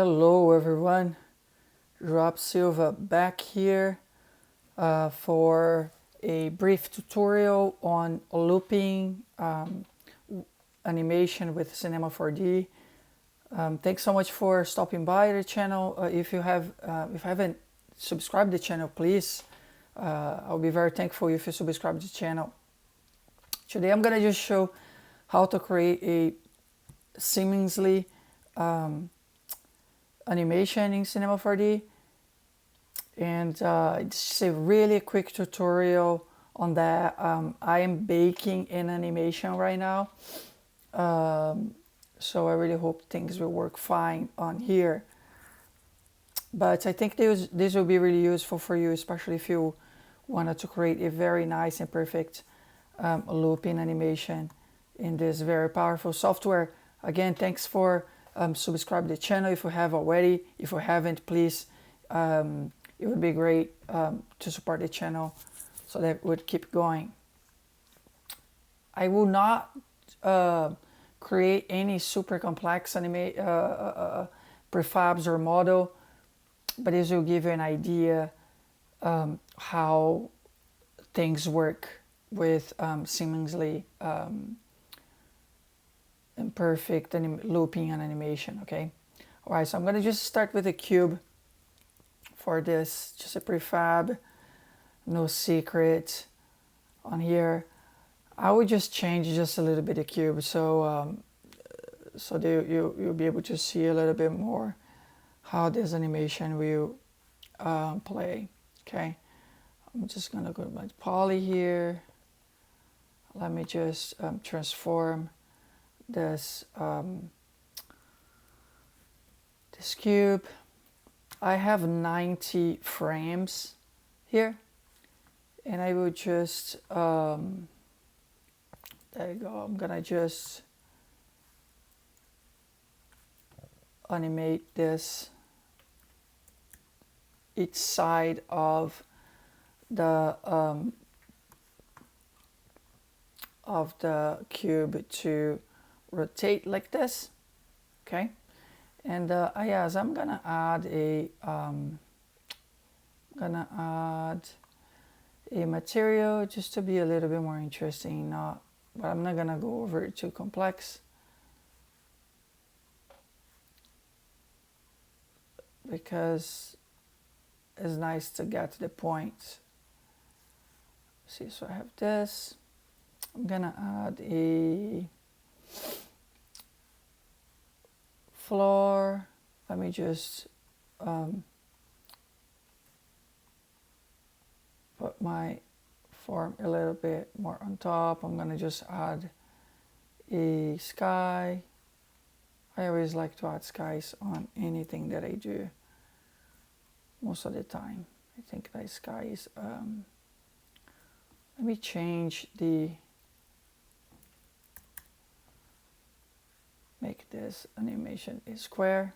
Hello everyone, Rob Silva back here for a brief tutorial on looping animation with Cinema 4D. Thanks so much for stopping by the channel. If you haven't subscribed to the channel, please, I'll be very thankful if you subscribe to the channel. Today I'm gonna just show how to create a seamlessly animation in Cinema 4D, and it's a really quick tutorial on that. I am baking in animation right now, so I really hope things will work fine on here. But I think this will be really useful for you, especially if you wanted to create a very nice and perfect looping animation in this very powerful software. Again, thanks for subscribe to the channel if you have already. If you haven't, please, it would be great to support the channel so that it would keep going. I will not create any super complex prefabs or model, but this will give you an idea how things work with seamlessly imperfect looping and animation. Okay, all right, so I'm gonna just start with a cube for this, just a prefab, no secret on here. I would just change just a little bit the cube so you'll be able to see a little bit more how this animation will play. Okay, I'm just gonna go to my poly here. Let me just transform this this cube. I have 90 frames here, and I will just there you go. I'm gonna just animate this each side of the cube to rotate like this. Okay, and yes, I'm gonna add a material just to be a little bit more interesting, but I'm not gonna go over it too complex because it's nice to get to the point. See, so I have this. I'm gonna add a floor. Let me just put my form a little bit more on top. I'm gonna just add a sky. I always like to add skies on anything that I do most of the time. I think that sky is let me change make this animation a square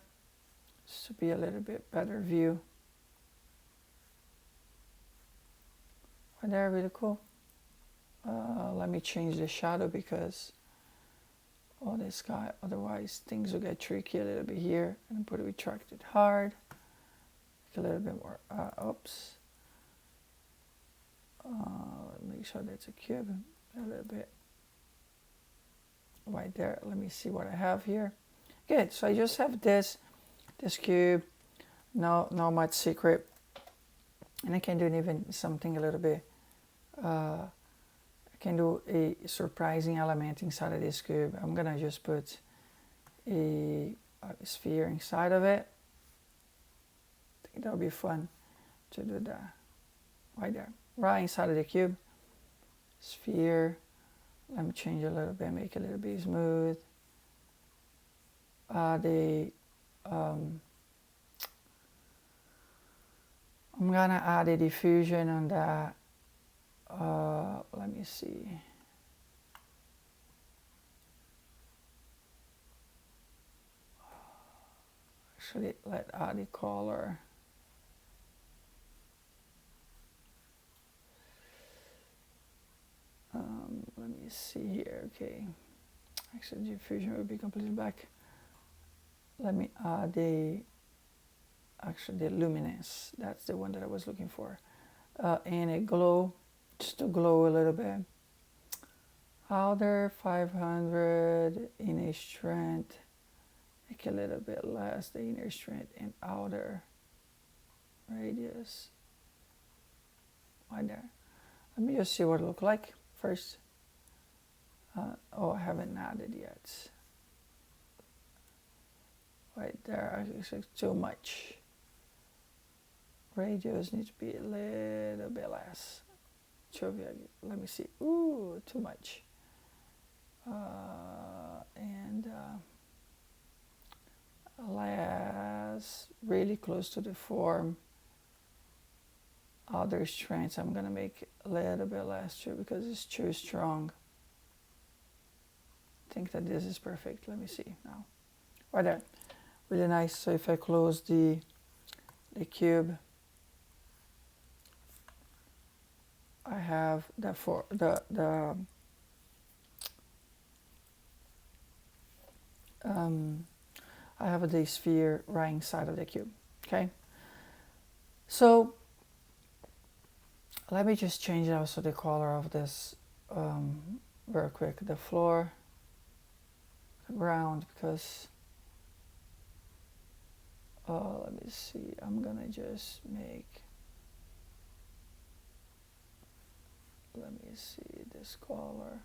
just to be a little bit better view. Right there, really cool. Let me change the shadow because all this sky, otherwise things will get tricky a little bit here. And put it retracted hard, a little bit more. Oops. Make sure that's a cube a little bit right there. Let me see what I have here. Good. So I just have this cube. No much secret, and I can do even something a little bit. I can do a surprising element inside of this cube. I'm gonna just put a sphere inside of it. I think that would be fun to do that right there, right inside of the cube. Sphere. Let me change a little bit, make it a little bit smooth. I'm gonna add a diffusion on that. Let me see. Actually, let's add a color. Let me see here. Okay, actually diffusion will be completely black. Let me add a actually the luminance, that's the one that I was looking for. And a glow, just to glow a little bit. Outer 500, inner strength, make a little bit less the inner strength, and outer radius right there. Let me just see what it looks like first. Oh, I haven't added yet. Right there, actually too much. Radius needs to be a little bit less. Let me see. Ooh, too much. And less, really close to the form. Other strengths I'm gonna make a little bit less too because it's too strong. I think that this is perfect. Let me see now. Right there, really nice. So if I close the cube, I have I have the sphere right inside of the cube. Okay, so let me just change also the color of this very quick. The floor, ground, because let me see. I'm gonna just make. Let me see this color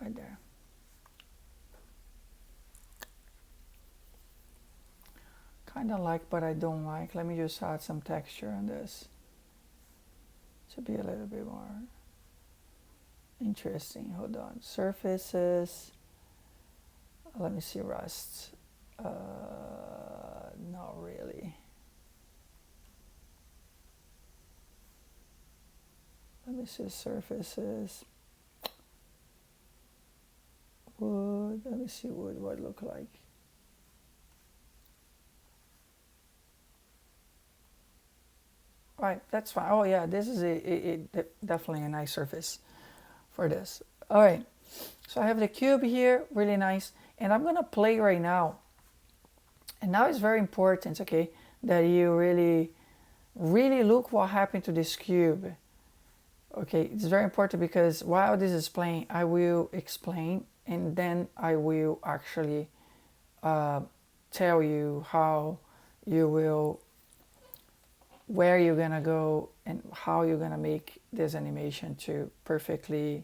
right there. Kind of like, but I don't like. Let me just add some texture on this to be a little bit more interesting. Hold on. Surfaces. Let me see rust. Not really. Let me see surfaces. Wood. Let me see wood. What it look like. Right, that's fine. Oh yeah, this is definitely a nice surface for this. All right, so I have the cube here, really nice, and I'm gonna play right now. And now it's very important, okay, that you really look what happened to this cube. Okay, it's very important because while this is playing, I will explain, and then I will actually tell you how you will, where you're gonna go and how you're gonna make this animation to perfectly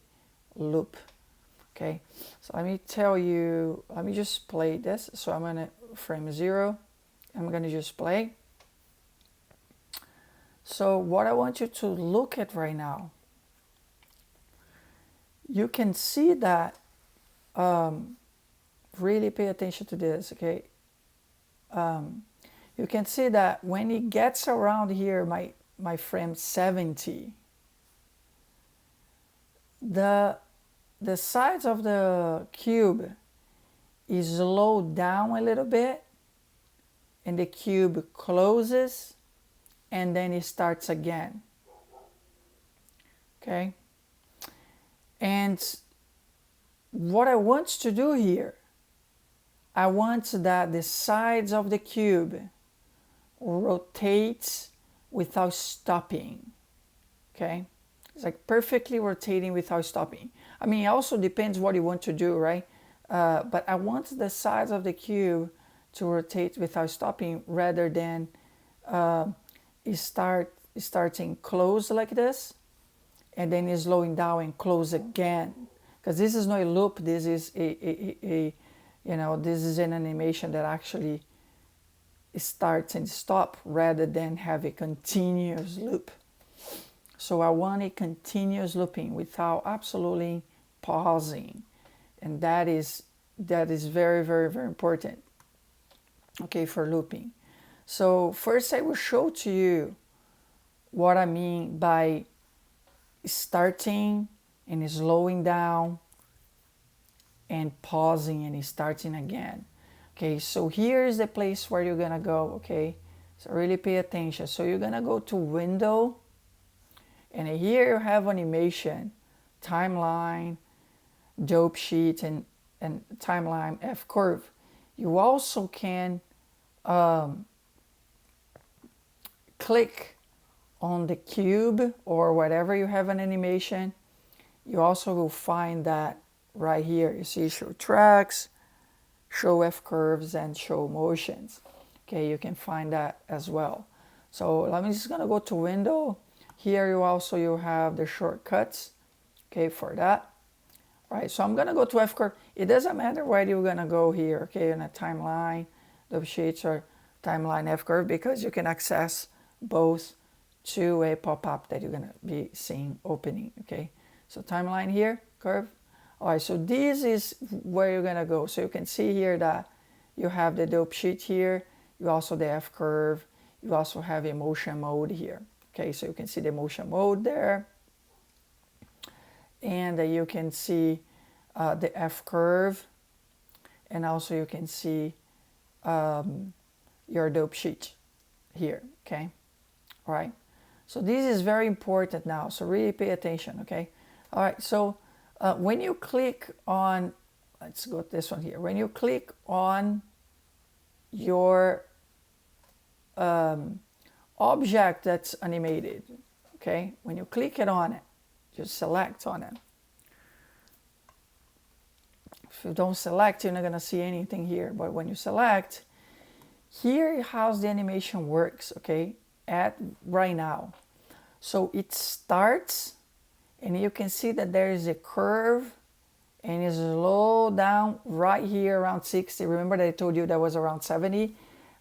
loop. Okay, so let me tell you, let me just play this. So I'm gonna frame 0, I'm gonna just play. So what I want you to look at right now, you can see that, really pay attention to this, okay? You can see that when it gets around here, my frame 70, the size of the cube is slowed down a little bit, and the cube closes, and then it starts again. Okay? And what I want to do here, I want that the sides of the cube rotate without stopping. Okay? It's like perfectly rotating without stopping. I mean, it also depends what you want to do, right? But I want the sides of the cube to rotate without stopping rather than starting close like this and then slowing down and close again. Because this is not a loop, this is a this is an animation that actually starts and stops rather than have a continuous loop. So I want a continuous looping without absolutely pausing, and that is very, very, very important, okay, for looping. So first I will show to you what I mean by starting and slowing down and pausing and starting again. Okay, so here is the place where you're gonna go, okay? So really pay attention. So you're gonna go to Window, and here you have animation, timeline, dope sheet, and timeline F curve. You also can click on the cube or whatever you have an animation, you also will find that right here. You see show tracks, show F curves, and show motions. Okay, you can find that as well. So I'm just gonna go to window. Here you have the shortcuts, okay, for that. Right, so I'm gonna go to F curve. It doesn't matter where you're gonna go here, okay, in a timeline, the sheets or timeline F curve, because you can access both to a pop-up that you're gonna be seeing opening, okay. So timeline here, curve. All right, so this is where you're gonna go. So you can see here that you have the dope sheet here, you also the F curve, you also have a motion mode here. Okay, so you can see the motion mode there. And you can see the F curve, and also you can see your dope sheet here, okay? All right, so this is very important now, so really pay attention, okay? All right, so when you click on, let's go to this one here. When you click on your object that's animated, okay? When you click it on it, just select on it. If you don't select, you're not gonna see anything here. But when you select, here how the animation works, okay? At right now. So it starts, and you can see that there is a curve, and it's slow down right here around 60. Remember that I told you that was around 70?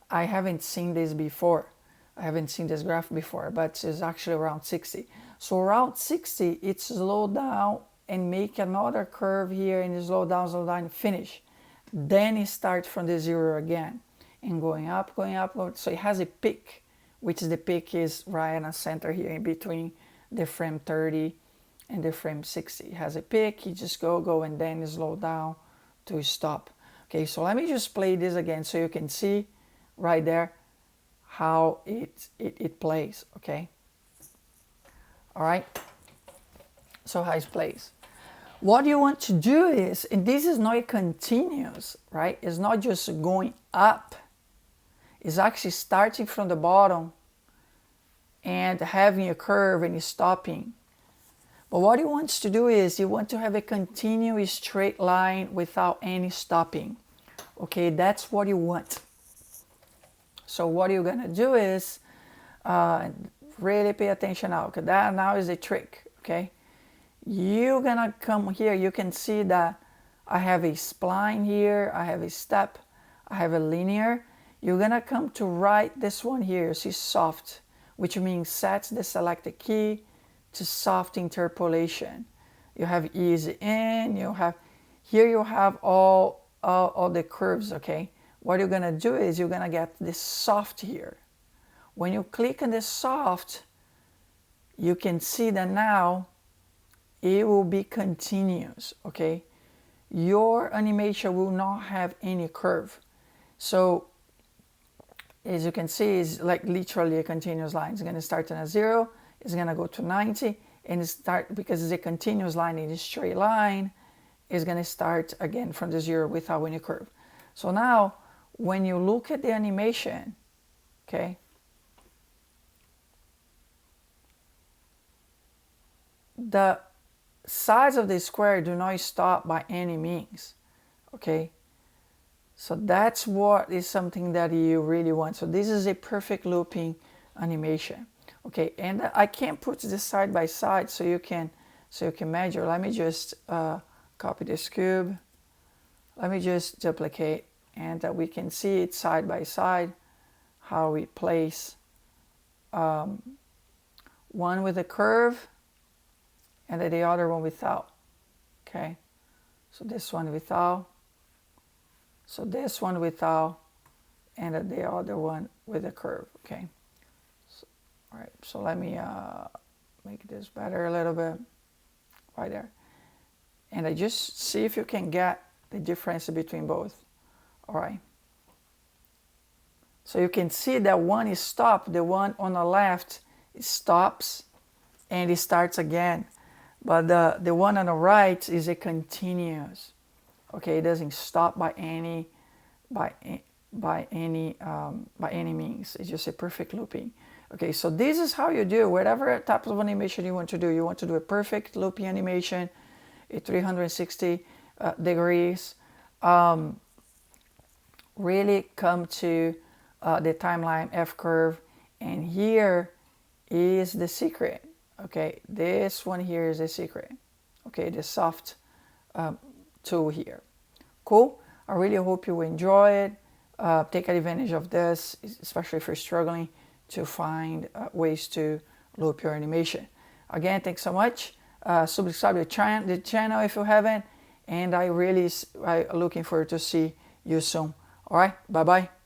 I haven't seen this before. I haven't seen this graph before, but it's actually around 60. So around 60, it slows down and make another curve here, and slow down, finish. Then it starts from the 0 again, and going up. So it has a peak, which the peak is right in the center here in between the frame 30 and the frame 60. It has a peak, you just go, and then slow down to stop. Okay, so let me just play this again so you can see right there how it plays, okay? All right, so how it plays. What you want to do is, and this is not continuous, right? It's not just going up. It's actually starting from the bottom and having a curve and stopping. But what you want to do is you want to have a continuous straight line without any stopping. Okay, that's what you want. So what you're gonna do is really pay attention now, because that now is a trick, okay? You're gonna come here, you can see that I have a spline here, I have a step, I have a linear. You're gonna come to right this one here, see soft, which means set the selected key to soft interpolation. You have easy in, you have, here you have all the curves, okay? What you're gonna do is you're gonna get this soft here. When you click on this soft, you can see that now it will be continuous, okay? Your animation will not have any curve. So as you can see, it's like literally a continuous line. It's gonna start on a 0, it's gonna go to 90, and start, because it's a continuous line in a straight line, it's gonna start again from the 0 without any curve. So now, when you look at the animation, okay, the sides of the square do not stop by any means, okay? So that's what is something that you really want. So this is a perfect looping animation, okay? And I can't put this side by side so you can measure. Let me just copy this cube. Let me just duplicate, and we can see it side by side how we place one with a curve and then the other one without, okay? So this one without, so this one without, and then the other one with a curve, okay? So, all right, so let me make this better a little bit, right there. And I just see if you can get the difference between both, all right? So you can see that one is stopped, the one on the left stops and it starts again. But the one on the right is a continuous, okay? It doesn't stop by by any means. It's just a perfect looping. Okay, so this is how you do whatever type of animation you want to do. You want to do a perfect looping animation, a 360 degrees. Really come to the timeline F curve, and here is the secret. Okay, this one here is the secret. Okay, the soft tool here. Cool. I really hope you enjoy it. Take advantage of this, especially if you're struggling to find ways to loop your animation. Again, thanks so much. Subscribe to the channel if you haven't, and I looking forward to see you soon. All right, bye bye.